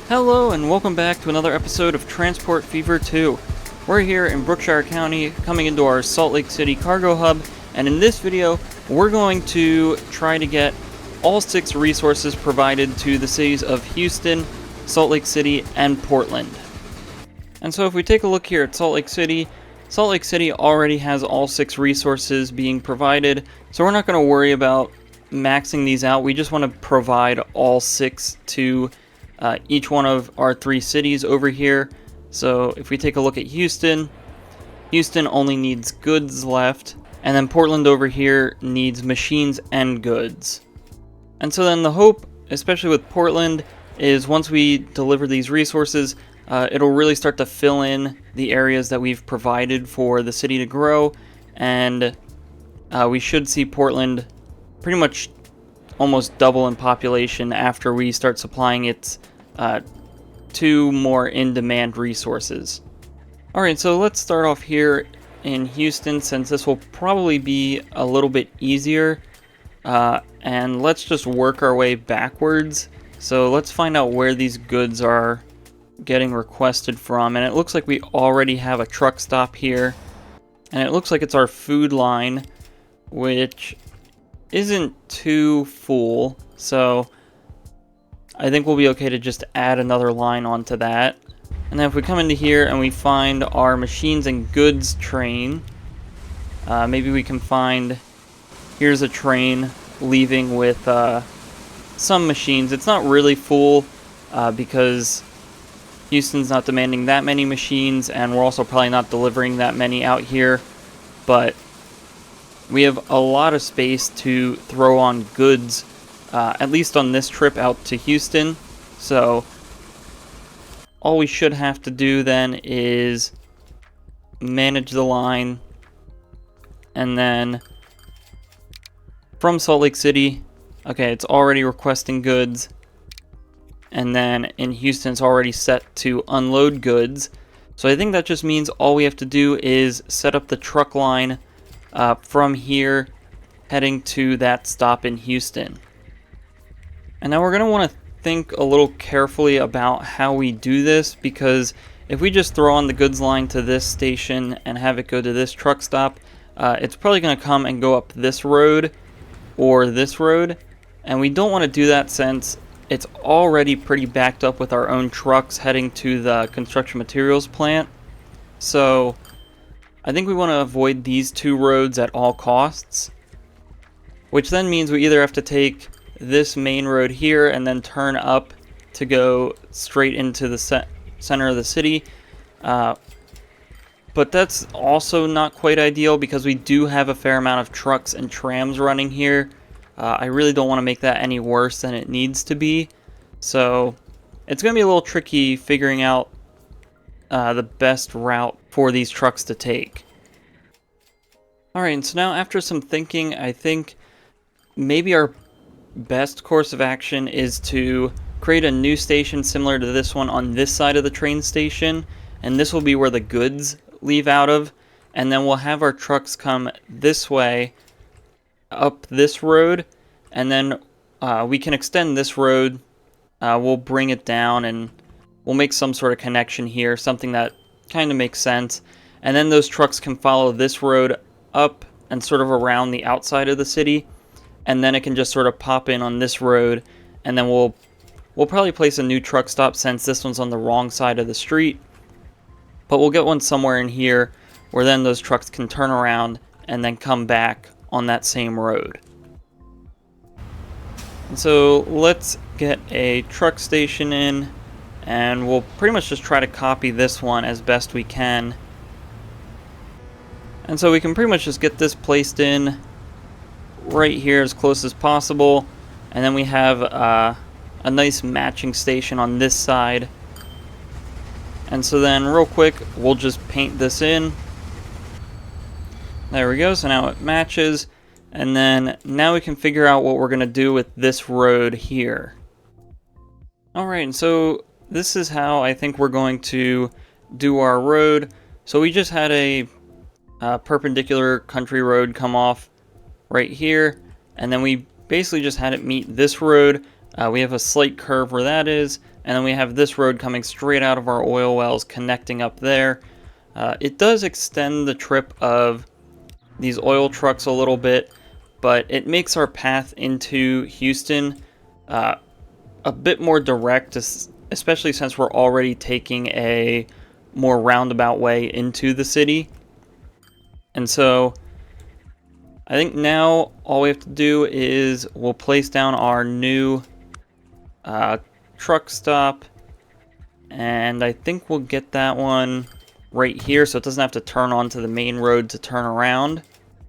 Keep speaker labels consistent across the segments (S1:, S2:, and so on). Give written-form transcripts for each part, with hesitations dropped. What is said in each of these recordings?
S1: Hello and welcome back to another episode of Transport Fever 2. We're here in Brookshire County coming into our Salt Lake City cargo hub, and in this video we're going to try to get all 6 resources provided to the cities of Houston, Salt Lake City, and Portland. And so if we take a look here at Salt Lake City already has all 6 resources being provided, so we're not going to worry about maxing these out. We just want to provide all 6 to each one of our 3 cities over here. So if we take a look at Houston only needs goods left, and then Portland over here needs machines and goods. And so then the hope, especially with Portland, is once we deliver these resources, it'll really start to fill in the areas that we've provided for the city to grow, and we should see Portland pretty much almost double in population after we start supplying its 2 more in-demand resources. Alright, so let's start off here in Houston, since this will probably be a little bit easier, and let's just work our way backwards. So let's find out where these goods are getting requested from, and it looks like we already have a truck stop here, and it looks like it's our food line, which isn't too full, so I think we'll be okay to just add another line onto that. And then if we come into here and we find our machines and goods train, maybe we can find, here's a train leaving with some machines. It's not really full because Houston's not demanding that many machines, and we're also probably not delivering that many out here, but we have a lot of space to throw on goods, at least on this trip out to Houston. So all we should have to do then is manage the line, and then from Salt Lake City, okay, it's already requesting goods, and then in Houston it's already set to unload goods. So I think that just means all we have to do is set up the truck line from here heading to that stop in Houston. And now we're going to want to think a little carefully about how we do this, because if we just throw on the goods line to this station and have it go to this truck stop, it's probably going to come and go up this road or this road, and we don't want to do that since it's already pretty backed up with our own trucks heading to the construction materials plant. So I think we want to avoid these 2 roads at all costs, which then means we either have to take this main road here and then turn up to go straight into the center of the city, but that's also not quite ideal because we do have a fair amount of trucks and trams running here. I really don't want to make that any worse than it needs to be, so it's going to be a little tricky figuring out the best route for these trucks to take. Alright, and so now after some thinking, I think maybe our best course of action is to create a new station similar to this one on this side of the train station, and this will be where the goods leave out of, and then we'll have our trucks come this way up this road, and then we can extend this road. We'll bring it down and we'll make some sort of connection here, something that kind of makes sense, and then those trucks can follow this road up and sort of around the outside of the city, and then it can just sort of pop in on this road, and then we'll probably place a new truck stop since this one's on the wrong side of the street, but we'll get one somewhere in here where then those trucks can turn around and then come back on that same road. And so let's get a truck station in, and we'll pretty much just try to copy this one as best we can. And so we can pretty much just get this placed in right here as close as possible, and then we have a nice matching station on this side. And so then real quick we'll just paint this in. There we go, so now it matches, and then now we can figure out what we're going to do with this road here. Alright, and so this is how I think we're going to do our road. So we just had a perpendicular country road come off right here, and then we basically just had it meet this road. We have a slight curve where that is, and then we have this road coming straight out of our oil wells connecting up there. It does extend the trip of these oil trucks a little bit, but it makes our path into Houston a bit more direct, especially since we're already taking a more roundabout way into the city. And so I think now all we have to do is we'll place down our new truck stop, and I think we'll get that one right here so it doesn't have to turn onto the main road to turn around.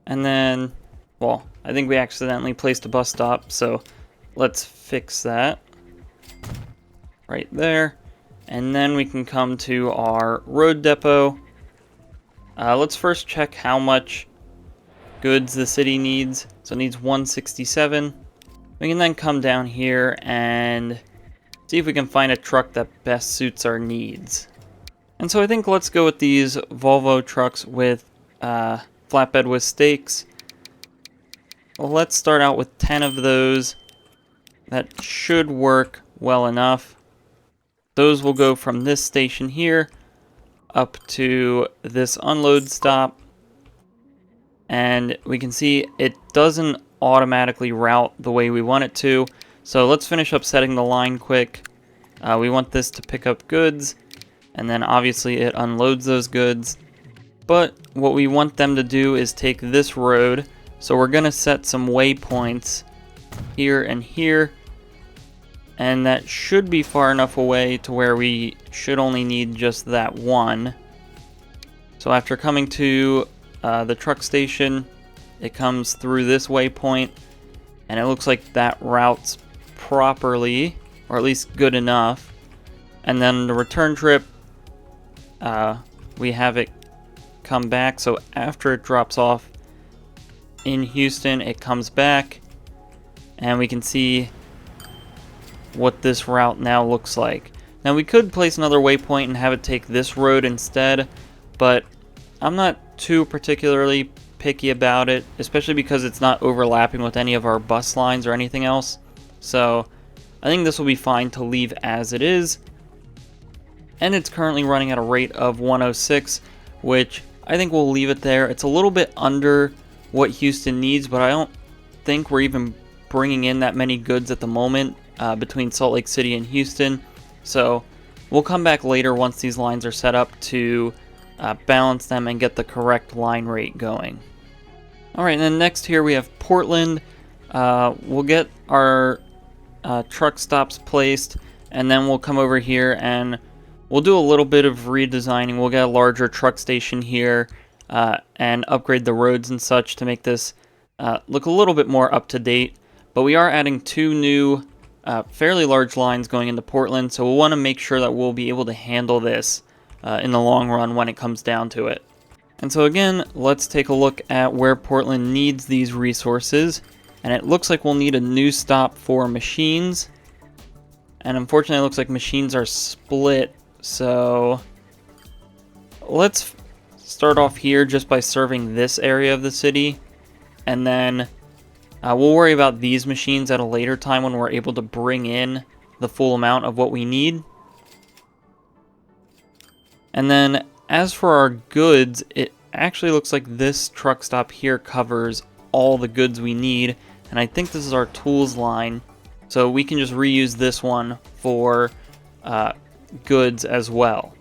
S1: And then, well, I think we accidentally placed a bus stop, so let's fix that right there. And then we can come to our road depot. Let's first check how much goods the city needs. So it needs 167. We can then come down here and see if we can find a truck that best suits our needs. And so I think let's go with these Volvo trucks with flatbed with stakes. Let's start out with 10 of those. That should work well enough. Those will go from this station here up to this unload stop. And we can see it doesn't automatically route the way we want it to. So let's finish up setting the line quick. We want this to pick up goods, and then obviously it unloads those goods. But what we want them to do is take this road. So we're going to set some waypoints here and here. And that should be far enough away to where we should only need just that one. So after coming to the truck station, it comes through this waypoint, and it looks like that routes properly, or at least good enough. And then the return trip, we have it come back. So after it drops off in Houston, it comes back, and we can see what this route now looks like. Now we could place another waypoint and have it take this road instead, but I'm not too particularly picky about it, especially because it's not overlapping with any of our bus lines or anything else. So I think this will be fine to leave as it is. And it's currently running at a rate of 106, which I think we'll leave it there. It's a little bit under what Houston needs, but I don't think we're even bringing in that many goods at the moment between Salt Lake City and Houston. So we'll come back later once these lines are set up to balance them and get the correct line rate going. Alright, and then next here we have Portland. We'll get our truck stops placed, and then we'll come over here and we'll do a little bit of redesigning. We'll get a larger truck station here and upgrade the roads and such to make this look a little bit more up to date. But we are adding two new fairly large lines going into Portland, so we'll want to make sure that we'll be able to handle this in the long run when it comes down to it. And so again, let's take a look at where Portland needs these resources. And it looks like we'll need a new stop for machines. And unfortunately, it looks like machines are split. So let's start off here just by serving this area of the city. And then we'll worry about these machines at a later time when we're able to bring in the full amount of what we need. And then as for our goods, it actually looks like this truck stop here covers all the goods we need. And I think this is our tools line. So we can just reuse this one for goods as well.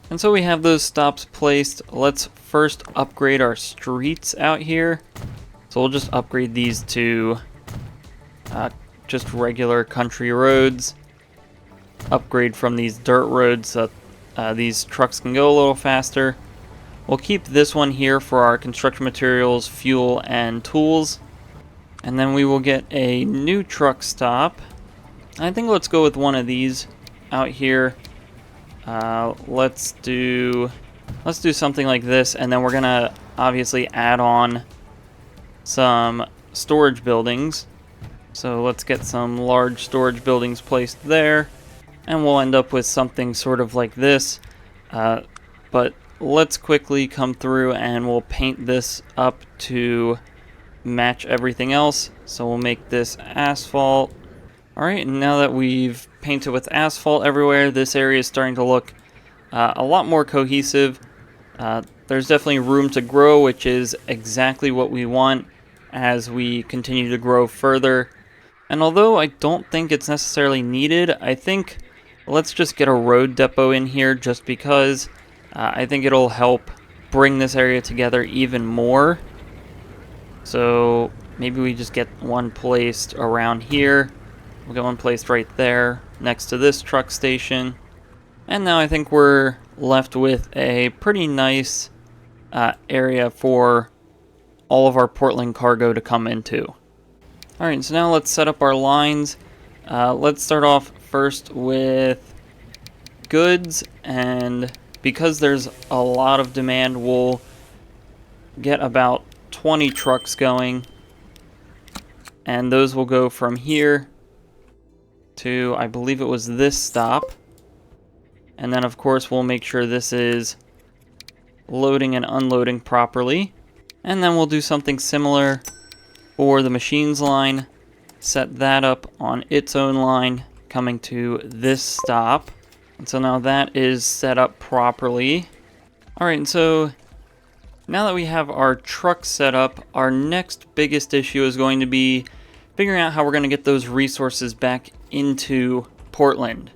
S1: And so we have those stops placed. Let's first upgrade our streets out here. So we'll just upgrade these to just regular country roads. Upgrade from these dirt roads so these trucks can go a little faster. We'll keep this one here for our construction materials, fuel, and tools. And then we will get a new truck stop. I think let's go with one of these out here. Let's do something like this, and then we're gonna obviously add on some storage buildings. So let's get some large storage buildings placed there, and we'll end up with something sort of like this. But let's quickly come through and we'll paint this up to match everything else. So we'll make this asphalt. Alright, and now that we've painted with asphalt everywhere, this area is starting to look a lot more cohesive. There's definitely room to grow, which is exactly what we want as we continue to grow further. And although I don't think it's necessarily needed, I think let's just get a road depot in here just because I think it'll help bring this area together even more. So maybe we just get one placed around here. We'll get one placed right there next to this truck station. And now I think we're left with a pretty nice area for all of our Portland cargo to come into. Alright, so now let's set up our lines. Let's start off first with goods, and because there's a lot of demand, we'll get about 20 trucks going, and those will go from here to, I believe it was this stop, and then of course we'll make sure this is loading and unloading properly, and then we'll do something similar for the machines line, set that up on its own line coming to this stop. And so now that is set up properly. Alright, and so now that we have our truck set up, our next biggest issue is going to be figuring out how we're going to get those resources back into Portland.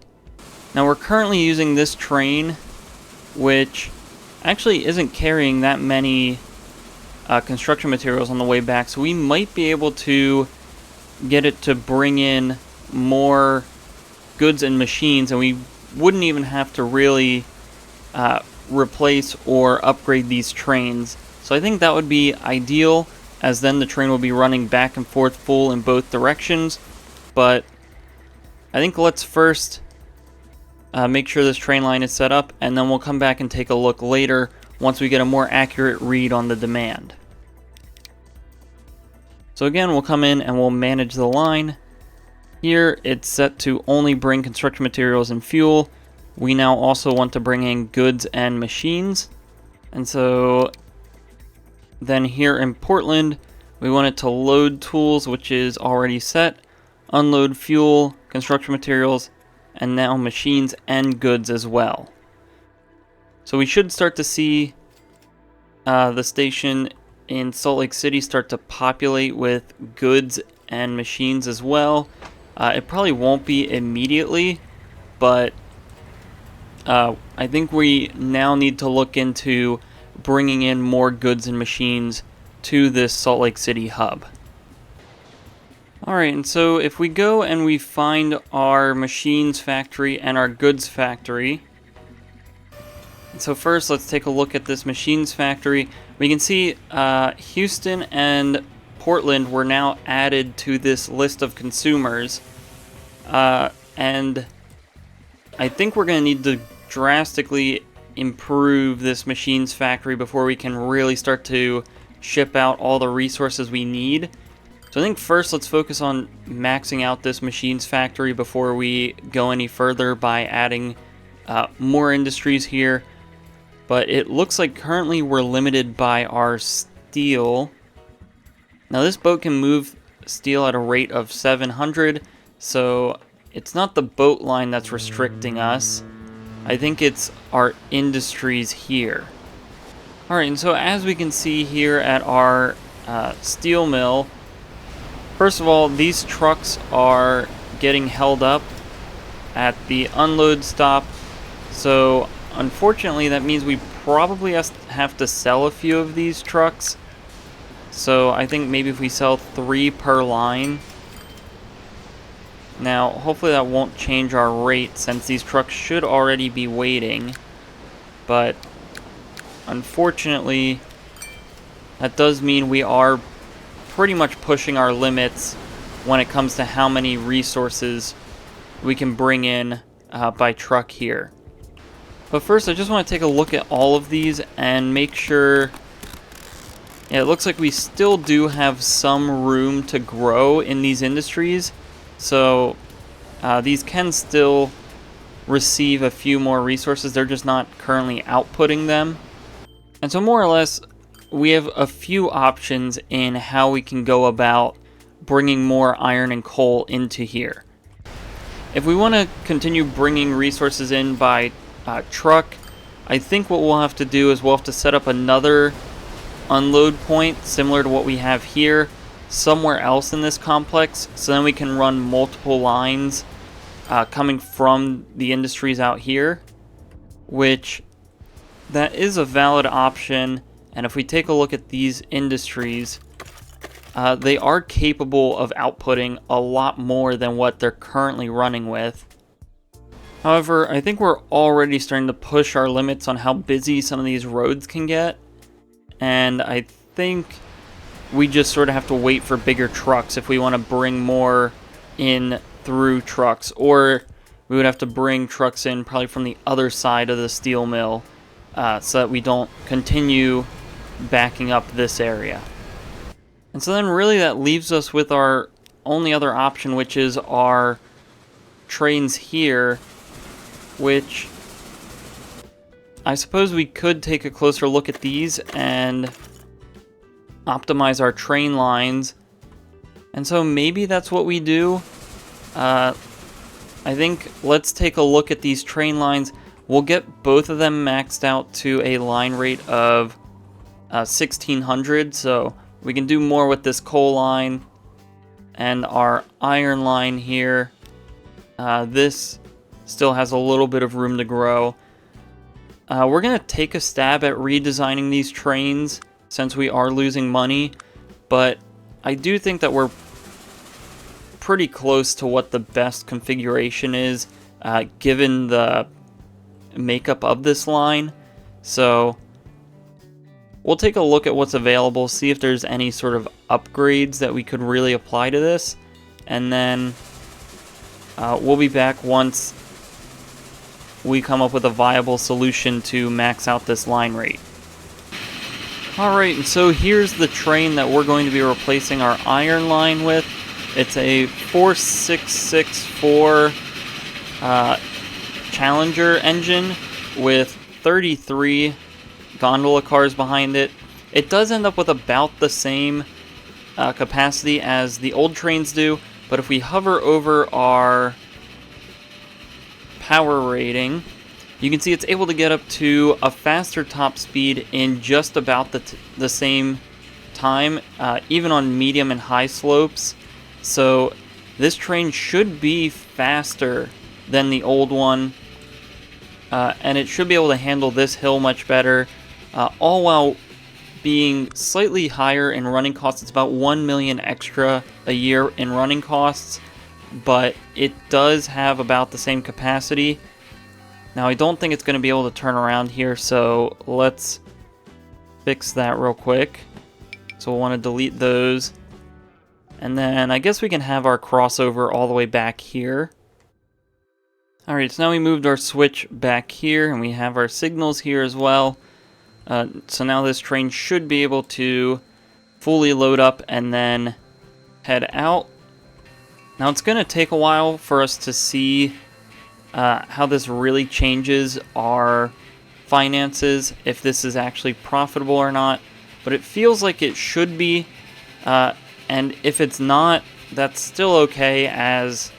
S1: Now we're currently using this train, which actually isn't carrying that many construction materials on the way back, so we might be able to get it to bring in more goods and machines, and we wouldn't even have to really replace or upgrade these trains. So I think that would be ideal, as then the train will be running back and forth full in both directions. But I think let's first make sure this train line is set up, and then we'll come back and take a look later once we get a more accurate read on the demand. So again, we'll come in and we'll manage the line. Here it's set to only bring construction materials and fuel. We now also want to bring in goods and machines. And so then here in Portland, we want it to load tools, which is already set, unload fuel, construction materials, and now machines and goods as well. So we should start to see the station in Salt Lake City start to populate with goods and machines as well. It probably won't be immediately, but I think we now need to look into bringing in more goods and machines to this Salt Lake City hub. Alright, and so if we go and we find our machines factory and our goods factory. So first, let's take a look at this machines factory. We can see Houston and Portland were now added to this list of consumers. And I think we're going to need to drastically improve this machines factory before we can really start to ship out all the resources we need. So I think first let's focus on maxing out this machines factory before we go any further by adding more industries here. But it looks like currently we're limited by our steel. Now this boat can move steel at a rate of 700, so it's not the boat line that's restricting us. I think it's our industries here. Alright, and so as we can see here at our steel mill, first of all, these trucks are getting held up at the unload stop. So unfortunately, that means we probably have to sell a few of these trucks. So I think maybe if we sell 3 per line. Now, hopefully that won't change our rate since these trucks should already be waiting. But unfortunately, that does mean we are pretty much pushing our limits when it comes to how many resources we can bring in by truck here. But first, I just want to take a look at all of these and make sure. Yeah, it looks like we still do have some room to grow in these industries. So these can still receive a few more resources. They're just not currently outputting them. And so more or less, we have a few options in how we can go about bringing more iron and coal into here. If we want to continue bringing resources in by truck, I think what we'll have to do is we'll have to set up another unload point similar to what we have here somewhere else in this complex, so then we can run multiple lines coming from the industries out here, which that is a valid option. And if we take a look at these industries, they are capable of outputting a lot more than what they're currently running with. However, I think we're already starting to push our limits on how busy some of these roads can get, and I think we just sort of have to wait for bigger trucks if we want to bring more in through trucks, or we would have to bring trucks in probably from the other side of the steel mill so that we don't continue backing up this area. And so then really that leaves us with our only other option, which is our trains here, which I suppose we could take a closer look at these and optimize our train lines. And so maybe that's what we do. I think let's take a look at these train lines. We'll get both of them maxed out to a line rate of 1600, so we can do more with this coal line and our iron line here. This still has a little bit of room to grow. We're going to take a stab at redesigning these trains since we are losing money, but I do think that we're pretty close to what the best configuration is given the makeup of this line. So we'll take a look at what's available, see if there's any sort of upgrades that we could really apply to this, and then we'll be back once we come up with a viable solution to max out this line rate. Alright, and so here's the train that we're going to be replacing our iron line with. It's a 4664 Challenger engine with 33 gondola cars behind it. It does end up with about the same capacity as the old trains do, but if we hover over our power rating, you can see it's able to get up to a faster top speed in just about the same time, even on medium and high slopes. So this train should be faster than the old one, and it should be able to handle this hill much better, all while being slightly higher in running costs. It's about 1 million extra a year in running costs, but it does have about the same capacity. Now, I don't think it's going to be able to turn around here, so let's fix that real quick. So we'll want to delete those. And then I guess we can have our crossover all the way back here. Alright, so now we moved our switch back here, and we have our signals here as well. So now this train should be able to fully load up and then head out. Now it's going to take a while for us to see how this really changes our finances, if this is actually profitable or not, but it feels like it should be, and if it's not, that's still okay, as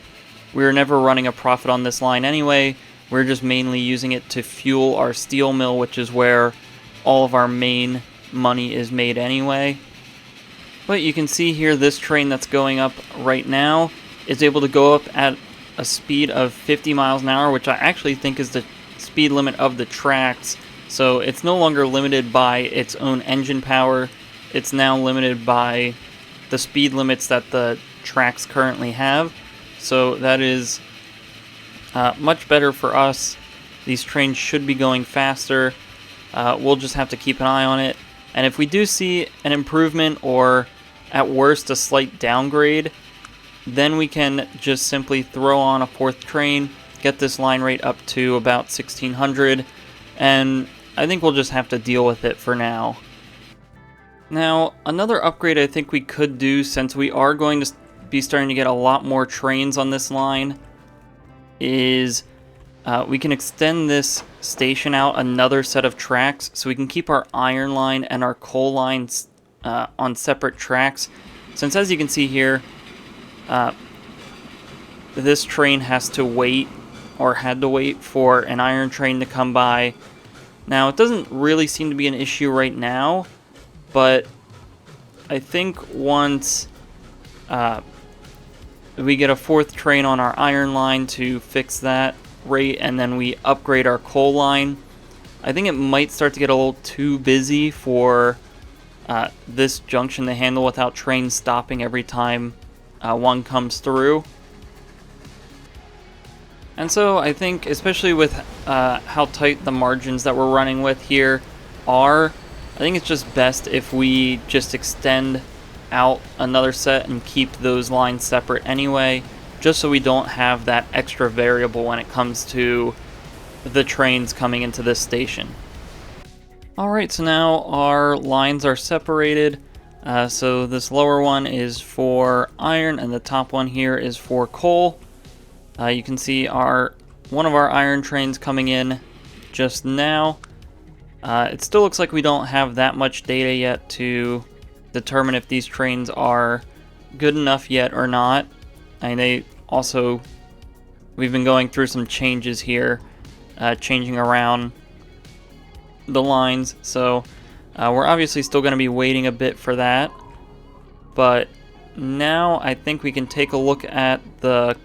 S1: we're never running a profit on this line anyway. We're just mainly using it to fuel our steel mill, which is where all of our main money is made anyway. But you can see here, this train that's going up right now is able to go up at a speed of 50 miles an hour, which I actually think is the speed limit of the tracks. So it's no longer limited by its own engine power. It's now limited by the speed limits that the tracks currently have. So that is much better for us. These trains should be going faster. We'll just have to keep an eye on it. And if we do see an improvement, or at worst a slight downgrade, then we can just simply throw on a fourth train, get this line rate up to about 1600, and I think we'll just have to deal with it for now. Now, another upgrade I think we could do, since we are going to be starting to get a lot more trains on this line, is we can extend this station out another set of tracks, so we can keep our iron line and our coal lines on separate tracks. Since, as you can see here, this train has to wait, or had to wait, for an iron train to come by. Now, it doesn't really seem to be an issue right now, but I think once we get a fourth train on our iron line to fix that rate, and then we upgrade our coal line, I think it might start to get a little too busy for this junction to handle without trains stopping every time one comes through. And so I think, especially with how tight the margins that we're running with here are, I think it's just best if we just extend out another set and keep those lines separate anyway, just so we don't have that extra variable when it comes to the trains coming into this station. Alright, so now our lines are separated. So this lower one is for iron and the top one here is for coal. You can see one of our iron trains coming in just now. It still looks like we don't have that much data yet to determine if these trains are good enough yet or not. And we've been going through some changes here, changing around the lines, so we're obviously still going to be waiting a bit for that. But now I think we can take a look at the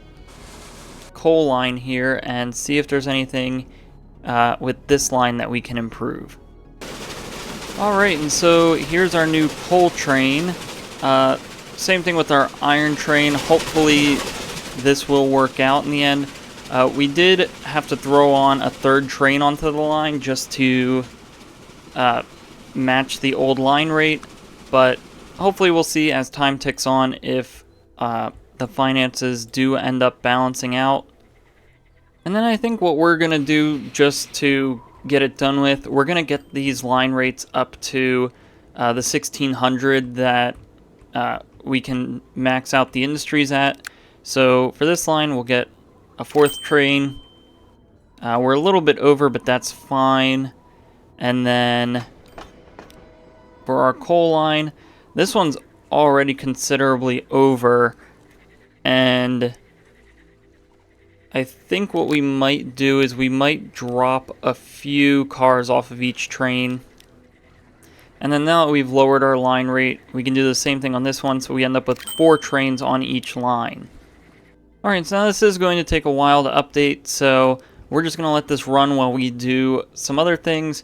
S1: coal line here and see if there's anything with this line that we can improve. Alright, and so here's our new coal train. Same thing with our iron train. Hopefully this will work out in the end. We did have to throw on a third train onto the line just to match the old line rate, but hopefully we'll see as time ticks on if the finances do end up balancing out. And then I think what we're going to do, just to get it done with, we're going to get these line rates up to the 1600 that we can max out the industries at. So for this line, we'll get a fourth train. We're a little bit over, but that's fine. And then for our coal line, this one's already considerably over, and I think what we might do is we might drop a few cars off of each train. And then now that we've lowered our line rate, we can do the same thing on this one, so we end up with 4 trains on each line. Alright, so now this is going to take a while to update, so we're just going to let this run while we do some other things.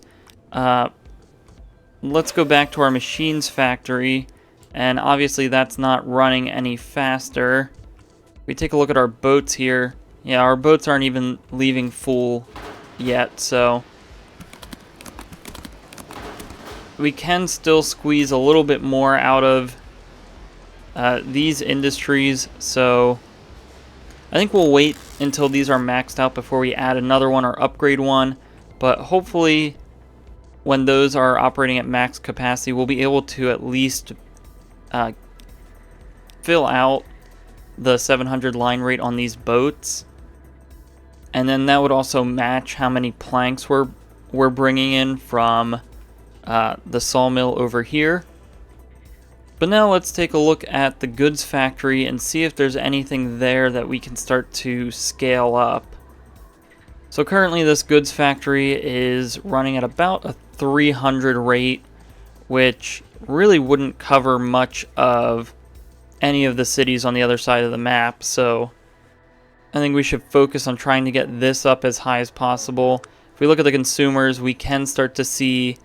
S1: Let's go back to our machines factory, and obviously that's not running any faster. We take a look at our boats here. Yeah, our boats aren't even leaving full yet, so we can still squeeze a little bit more out of these industries, so I think we'll wait until these are maxed out before we add another one or upgrade one, but hopefully when those are operating at max capacity, we'll be able to at least fill out the 700 line rate on these boats. And then that would also match how many planks we're bringing in from the sawmill over here. But now let's take a look at the goods factory and see if there's anything there that we can start to scale up. So currently this goods factory is running at about a 300 rate, which really wouldn't cover much of any of the cities on the other side of the map, so I think we should focus on trying to get this up as high as possible. If we look at the consumers, we can start to see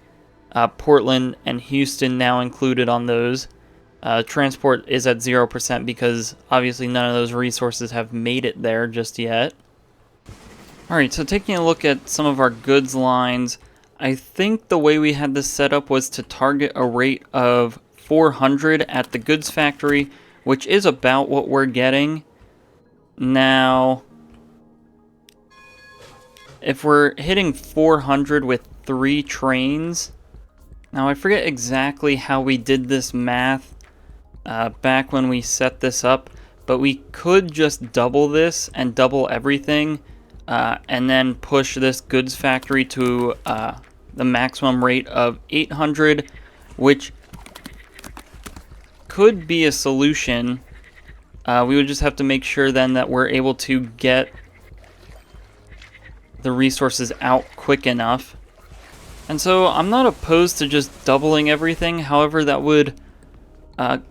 S1: Portland and Houston now included on those. Transport is at 0% because obviously none of those resources have made it there just yet. Alright, so taking a look at some of our goods lines, I think the way we had this set up was to target a rate of 400 at the goods factory, which is about what we're getting. Now, if we're hitting 400 with 3 trains, now I forget exactly how we did this math back when we set this up, but we could just double this and double everything and then push this goods factory to the maximum rate of 800, which could be a solution. We would just have to make sure then that we're able to get the resources out quick enough. And so I'm not opposed to just doubling everything. However, that would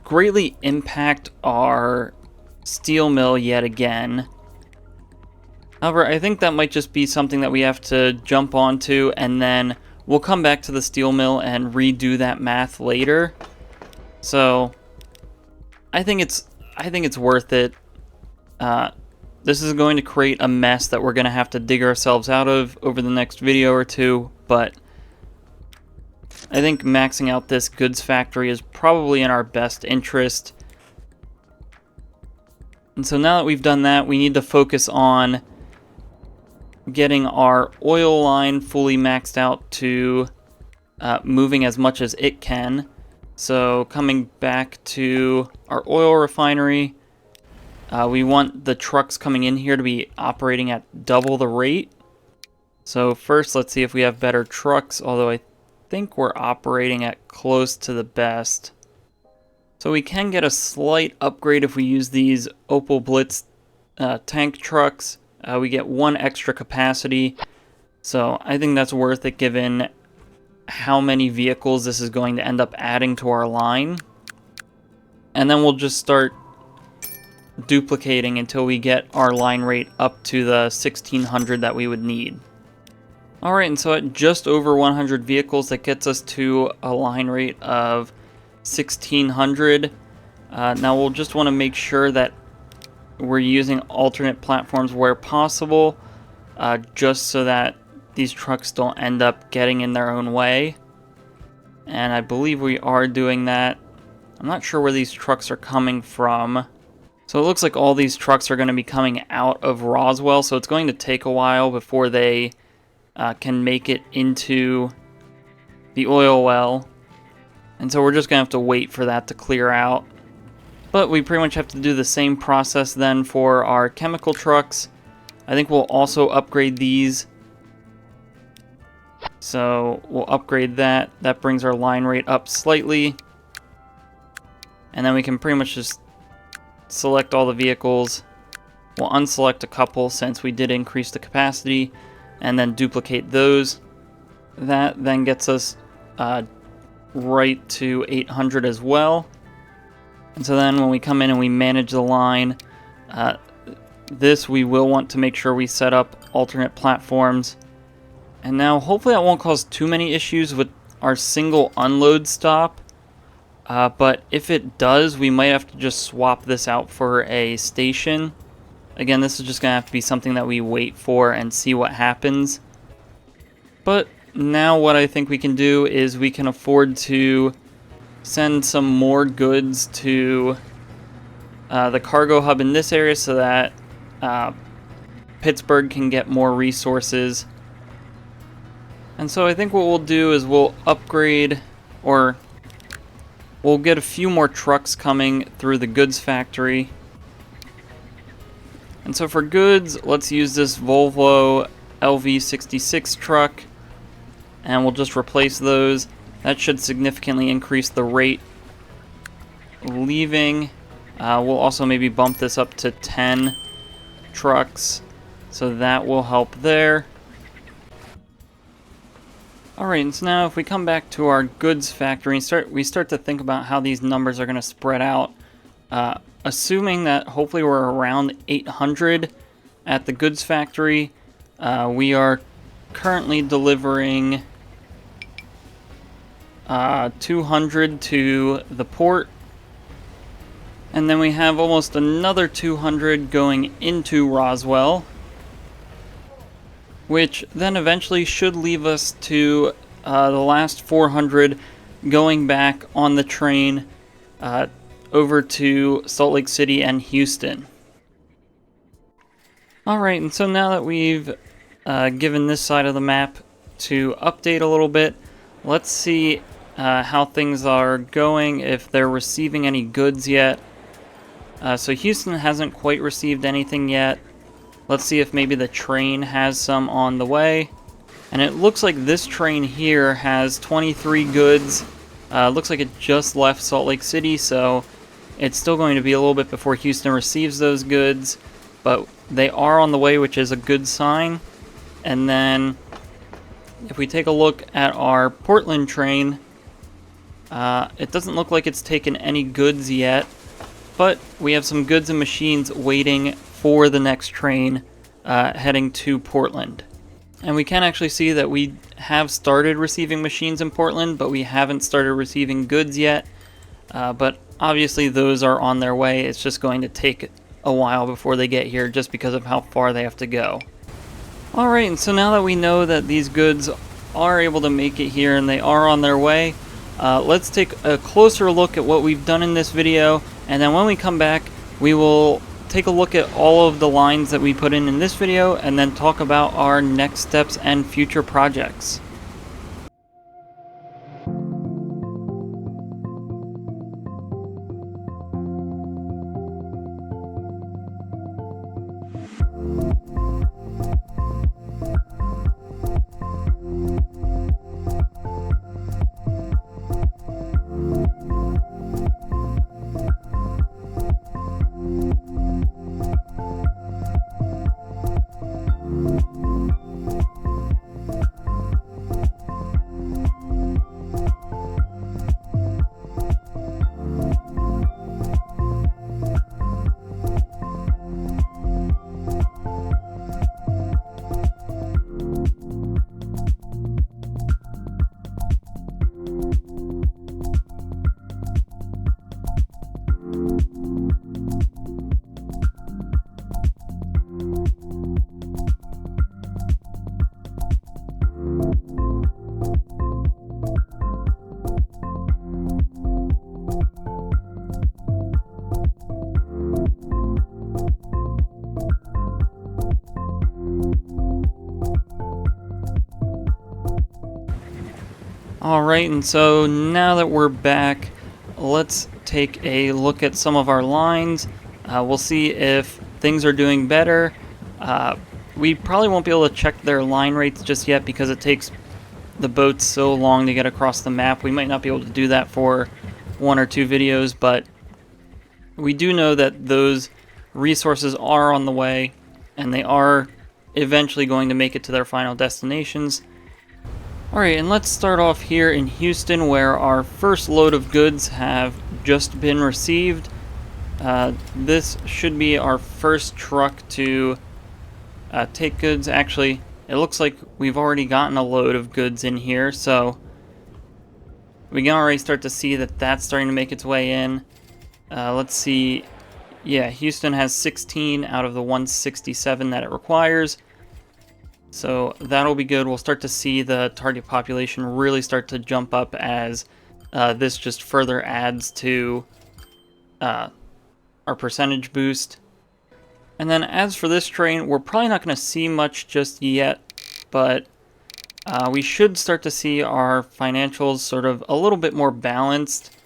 S1: greatly impact our steel mill yet again. However, I think that might just be something that we have to jump onto, and then we'll come back to the steel mill and redo that math later. So I think it's worth it. This is going to create a mess that we're going to have to dig ourselves out of over the next video or two, but I think maxing out this goods factory is probably in our best interest. And so now that we've done that, we need to focus on getting our oil line fully maxed out to moving as much as it can. So coming back to our oil refinery, we want the trucks coming in here to be operating at double the rate. So first, let's see if we have better trucks, although I think we're operating at close to the best. So we can get a slight upgrade if we use these Opel Blitz tank trucks. We get 1 extra capacity, so I think that's worth it given how many vehicles this is going to end up adding to our line. And then we'll just start duplicating until we get our line rate up to the 1600 that we would need. Alright, and so at just over 100 vehicles, that gets us to a line rate of 1600. Now we'll just want to make sure that we're using alternate platforms where possible, just so that these trucks don't end up getting in their own way. And I believe we are doing that. I'm not sure where these trucks are coming from. So it looks like all these trucks are going to be coming out of Roswell, so it's going to take a while before they can make it into the oil well. And so we're just going to have to wait for that to clear out. But we pretty much have to do the same process then for our chemical trucks. I think we'll also upgrade these. So we'll upgrade that. That brings our line rate up slightly. And then we can pretty much just select all the vehicles. We'll unselect a couple since we did increase the capacity, and then duplicate those. That then gets us right to 800 as well. And so then when we come in and we manage the line, we will want to make sure we set up alternate platforms. And now hopefully that won't cause too many issues with our single unload stop. But if it does, we might have to just swap this out for a station. Again, this is just going to have to be something that we wait for and see what happens. But now what I think we can do is we can afford to send some more goods to the cargo hub in this area so that Pittsburgh can get more resources. And so I think what we'll do is we'll upgrade, or we'll get a few more trucks coming through the goods factory. And so for goods, let's use this Volvo LV66 truck, and we'll just replace those. That should significantly increase the rate leaving. We'll also maybe bump this up to 10 trucks, so that will help there. Alright, and so now if we come back to our goods factory and we start to think about how these numbers are going to spread out, assuming that hopefully we're around 800 at the goods factory, we are currently delivering 200 to the port, and then we have almost another 200 going into Roswell, which then eventually should leave us to the last 400 going back on the train over to Salt Lake City and Houston. Alright, and so now that we've given this side of the map to update a little bit, let's see how things are going, if they're receiving any goods yet. So Houston hasn't quite received anything yet. Let's see if maybe the train has some on the way. And it looks like this train here has 23 goods. Looks like it just left Salt Lake City, so It's still going to be a little bit before Houston receives those goods, but they are on the way, which is a good sign. And then if we take a look at our Portland train, it doesn't look like it's taken any goods yet, but we have some goods and machines waiting for the next train heading to Portland. And we can actually see that we have started receiving machines in Portland, but we haven't started receiving goods yet. But obviously those are on their way. It's just going to take a while before they get here just because of how far they have to go. Alright, and so now that we know that these goods are able to make it here and they are on their way, let's take a closer look at what we've done in this video, and then when we come back, we will take a look at all of the lines that we put in this video, and then talk about our next steps and future projects. Alright, and so now that we're back, let's take a look at some of our lines. We'll see if things are doing better. We probably won't be able to check their line rates just yet because it takes the boats so long to get across the map. We might not be able to do that for 1 or 2 videos, but we do know that those resources are on the way, and they are eventually going to make it to their final destinations. Alright, and let's start off here in Houston, where our first load of goods have just been received. This should be our first truck to take goods. Actually, it looks like we've already gotten a load of goods in here, so we can already start to see that that's starting to make its way in. Let's see. Yeah, Houston has 16 out of the 167 that it requires. So that'll be good. We'll start to see the target population really start to jump up as this just further adds to our percentage boost. And then as for this train, we're probably not going to see much just yet, but we should start to see our financials sort of a little bit more balanced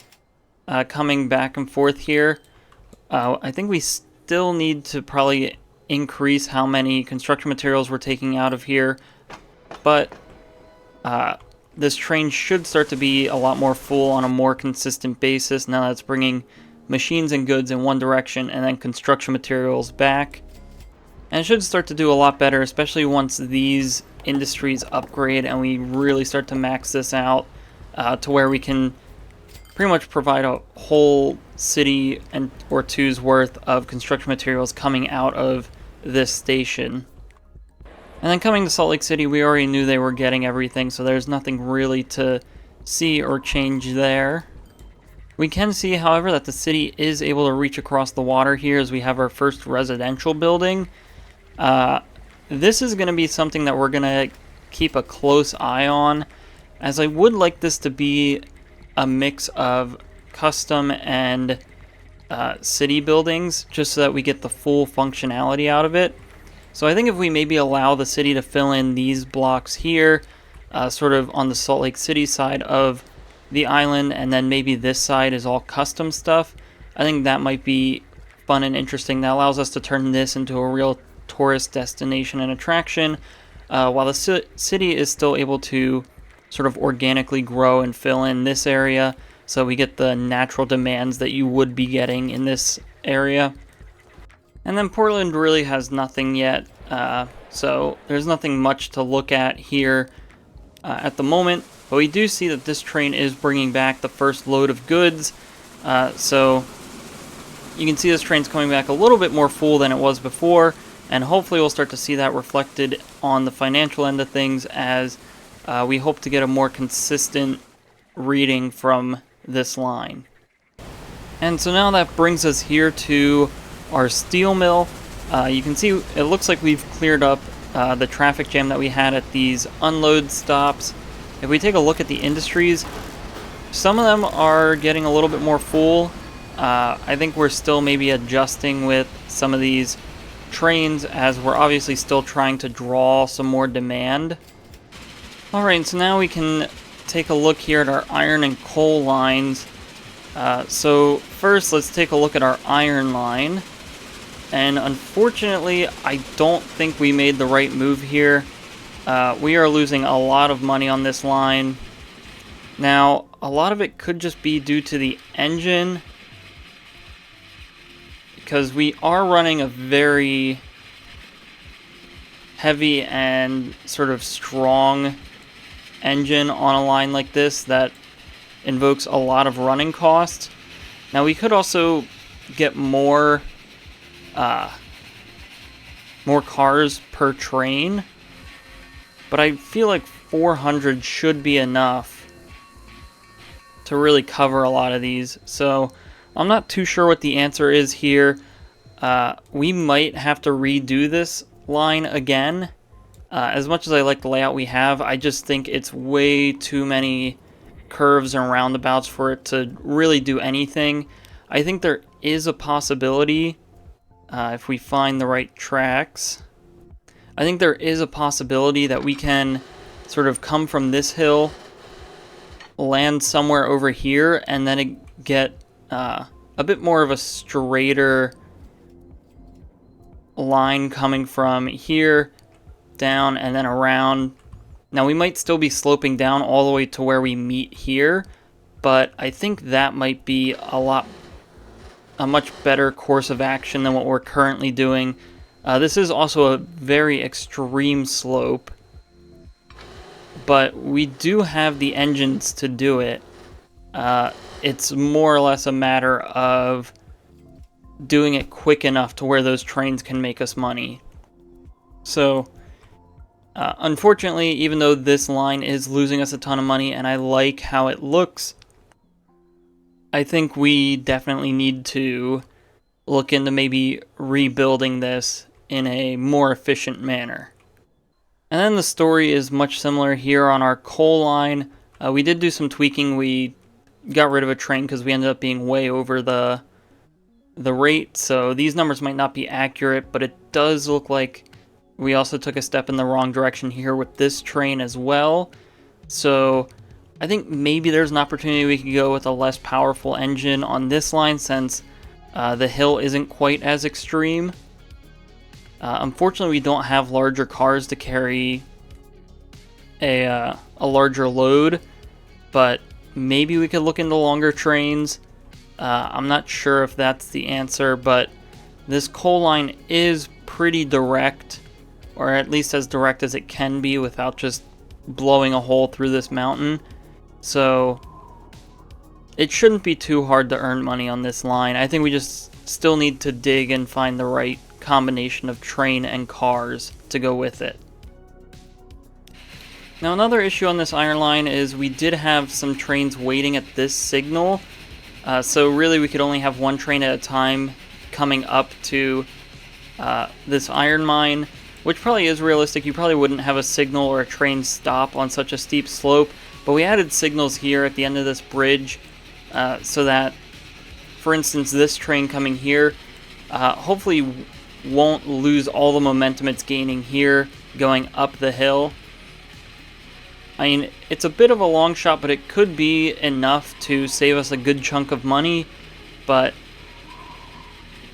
S1: coming back and forth here. I think we still need to probably increase how many construction materials we're taking out of here, but this train should start to be a lot more full on a more consistent basis now that it's bringing machines and goods in one direction and then construction materials back. And it should start to do a lot better, especially once these industries upgrade and we really start to max this out to where we can pretty much provide a whole city and or two's worth of construction materials coming out of this station. And then coming to Salt Lake City, we already knew they were getting everything, so there's nothing really to see or change there. We can see, however, that the city is able to reach across the water here as we have our first residential building. This is going to be something that we're going to keep a close eye on, as I would like this to be a mix of custom and city buildings, just so that we get the full functionality out of it. So I think if we maybe allow the city to fill in these blocks here, sort of on the Salt Lake City side of the island, and then maybe this side is all custom stuff, I think that might be fun and interesting. That allows us to turn this into a real tourist destination and attraction, while the city is still able to sort of organically grow and fill in this area so we get the natural demands that you would be getting in this area. And then Portland really has nothing yet, so there's nothing much to look at here at the moment. But we do see that this train is bringing back the first load of goods, so you can see this train's coming back a little bit more full than it was before, and hopefully we'll start to see that reflected on the financial end of things as we hope to get a more consistent reading from this line. And so now that brings us here to our steel mill. You can see it looks like we've cleared up the traffic jam that we had at these unload stops. If we take a look at the industries, some of them are getting a little bit more full. I think we're still maybe adjusting with some of these trains as we're obviously still trying to draw some more demand. Alright, so now we can take a look here at our iron and coal lines. So first let's take a look at our iron line. And unfortunately, I don't think we made the right move here. We are losing a lot of money on this line. Now, a lot of it could just be due to the engine, because we are running a very heavy and sort of strong engine on a line like this that invokes a lot of running costs. Now, we could also get more cars per train, but I feel like 400 should be enough to really cover a lot of these. So I'm not too sure what the answer is here. We might have to redo this line again. As much as I like the layout we have, I just think it's way too many curves and roundabouts for it to really do anything. I think there is a possibility, if we find the right tracks, I think there is a possibility that we can sort of come from this hill, land somewhere over here, and then get a bit more of a straighter line coming from here down and then around. Now we might still be sloping down all the way to where we meet here, but I think that might be a much better course of action than what we're currently doing. This is also a very extreme slope, but we do have the engines to do it. It's more or less a matter of doing it quick enough to where those trains can make us money. So, unfortunately, even though this line is losing us a ton of money and I like how it looks, I think we definitely need to look into maybe rebuilding this in a more efficient manner. And then the story is much similar here on our coal line. We did do some tweaking. We got rid of a train because we ended up being way over the rate, so these numbers might not be accurate, but it does look like we also took a step in the wrong direction here with this train as well. So I think maybe there's an opportunity we could go with a less powerful engine on this line since the hill isn't quite as extreme. Unfortunately, we don't have larger cars to carry a larger load, but maybe we could look into longer trains. I'm not sure if that's the answer, but this coal line is pretty direct, or at least as direct as it can be without just blowing a hole through this mountain. So it shouldn't be too hard to earn money on this line. I think we just still need to dig and find the right combination of train and cars to go with it. Now, another issue on this iron line is we did have some trains waiting at this signal. So really we could only have one train at a time coming up to this iron mine, which probably is realistic. You probably wouldn't have a signal or a train stop on such a steep slope, but we added signals here at the end of this bridge so that, for instance, this train coming here hopefully won't lose all the momentum it's gaining here going up the hill. I mean, it's a bit of a long shot, but it could be enough to save us a good chunk of money. But,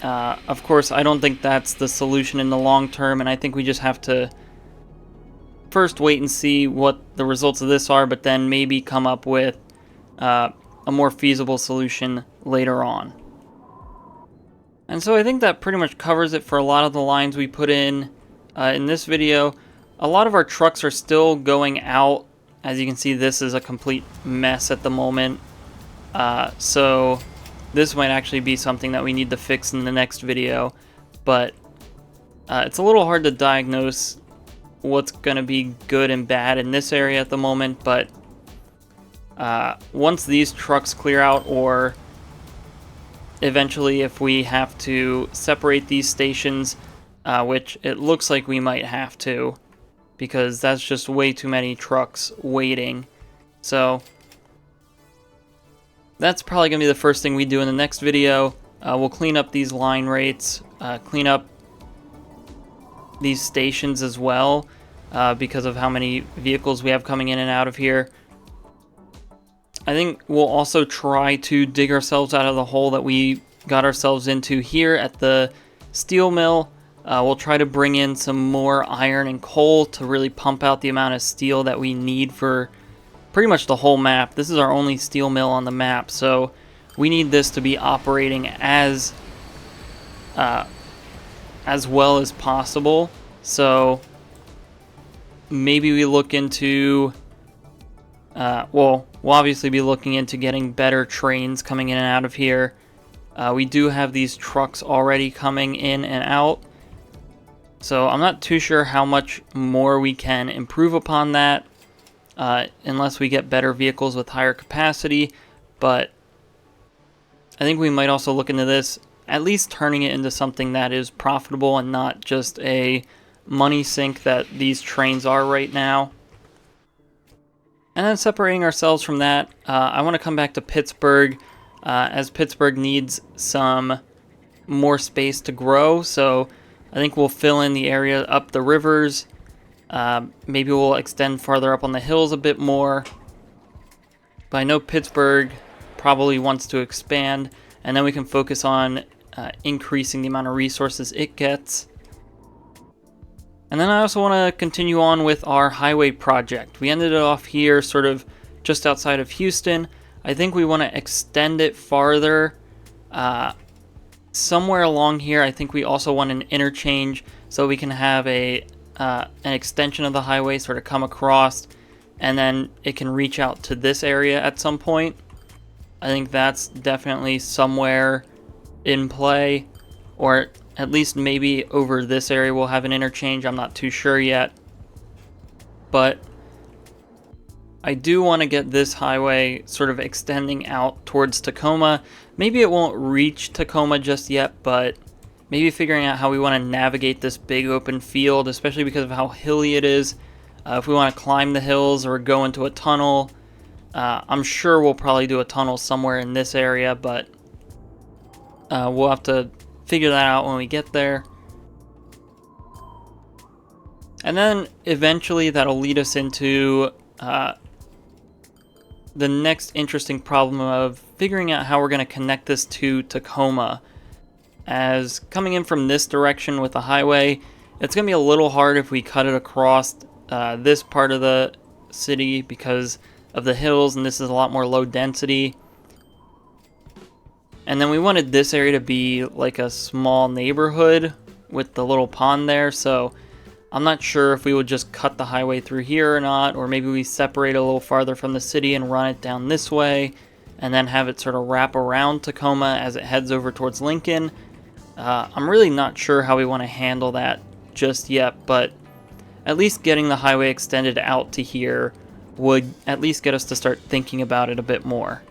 S1: of course, I don't think that's the solution in the long term, and I think we just have to first wait and see what the results of this are, but then maybe come up with a a more feasible solution later on. And so I think that pretty much covers it for a lot of the lines we put in this video. A lot of our trucks are still going out. As you can see, this is a complete mess at the moment. So this might actually be something that we need to fix in the next video. But it's a little hard to diagnose what's going to be good and bad in this area at the moment. But once these trucks clear out, or eventually if we have to separate these stations, which it looks like we might have to, because that's just way too many trucks waiting. So that's probably going to be the first thing we do in the next video. We'll clean up these line rates, clean up these stations as well, because of how many vehicles we have coming in and out of here. I think we'll also try to dig ourselves out of the hole that we got ourselves into here at the steel mill. We'll try to bring in some more iron and coal to really pump out the amount of steel that we need for pretty much the whole map. This is our only steel mill on the map, so we need this to be operating as well as possible. So maybe we look into we'll obviously be looking into getting better trains coming in and out of here. We do have these trucks already coming in and out, so I'm not too sure how much more we can improve upon that, unless we get better vehicles with higher capacity. But I think we might also look into this, at least turning it into something that is profitable and not just a money sink that these trains are right now. And then separating ourselves from that, I want to come back to Pittsburgh, as Pittsburgh needs some more space to grow. So I think we'll fill in the area up the rivers. Maybe we'll extend farther up on the hills a bit more. But I know Pittsburgh probably wants to expand, and then we can focus on increasing the amount of resources it gets. And then I also want to continue on with our highway project. We ended it off here, sort of just outside of Houston. I think we want to extend it farther. Somewhere along here, I think we also want an interchange so we can have an extension of the highway sort of come across, and then it can reach out to this area at some point. I think that's definitely somewhere in play, or at least maybe over this area we'll have an interchange. I'm not too sure yet. But I do want to get this highway sort of extending out towards Tacoma. Maybe it won't reach Tacoma just yet, but maybe figuring out how we want to navigate this big open field, especially because of how hilly it is. If we want to climb the hills or go into a tunnel, I'm sure we'll probably do a tunnel somewhere in this area, but we'll have to figure that out when we get there. And then eventually that'll lead us into the next interesting problem of figuring out how we're going to connect this to Tacoma. As coming in from this direction with the highway, it's going to be a little hard if we cut it across this part of the city because of the hills, and this is a lot more low density. And then we wanted this area to be like a small neighborhood with the little pond there, so I'm not sure if we would just cut the highway through here or not, or maybe we separate a little farther from the city and run it down this way, and then have it sort of wrap around Tacoma as it heads over towards Lincoln. I'm really not sure how we want to handle that just yet, but at least getting the highway extended out to here would at least get us to start thinking about it a bit more.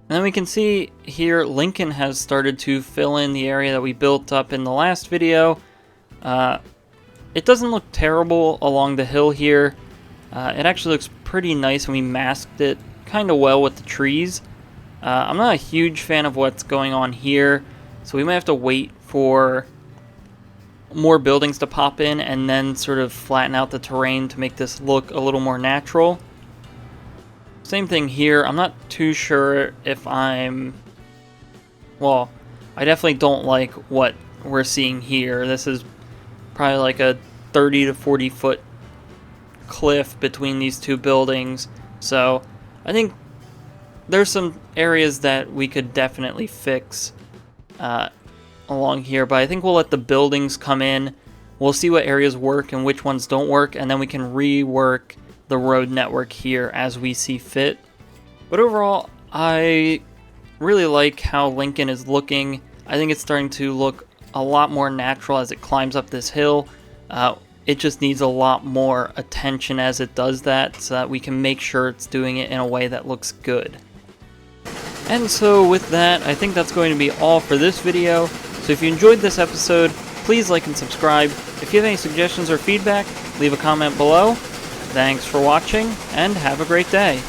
S1: And then we can see here Lincoln has started to fill in the area that we built up in the last video. It doesn't look terrible along the hill here. It actually looks pretty nice, and we masked it kind of well with the trees. I'm not a huge fan of what's going on here, so we might have to wait for more buildings to pop in and then sort of flatten out the terrain to make this look a little more natural. Same thing here. I'm not too sure if well, I definitely don't like what we're seeing here. This is probably like a 30 to 40 foot cliff between these two buildings. So I think there's some areas that we could definitely fix along here, but I think we'll let the buildings come in. We'll see what areas work and which ones don't work, and then we can rework the road network here as we see fit. But overall, I really like how Lincoln is looking. I think it's starting to look a lot more natural as it climbs up this hill. It just needs a lot more attention as it does that, so that we can make sure it's doing it in a way that looks good. And so with that, I think that's going to be all for this video. So if you enjoyed this episode, please like and subscribe. If you have any suggestions or feedback, leave a comment below. Thanks for watching, and have a great day.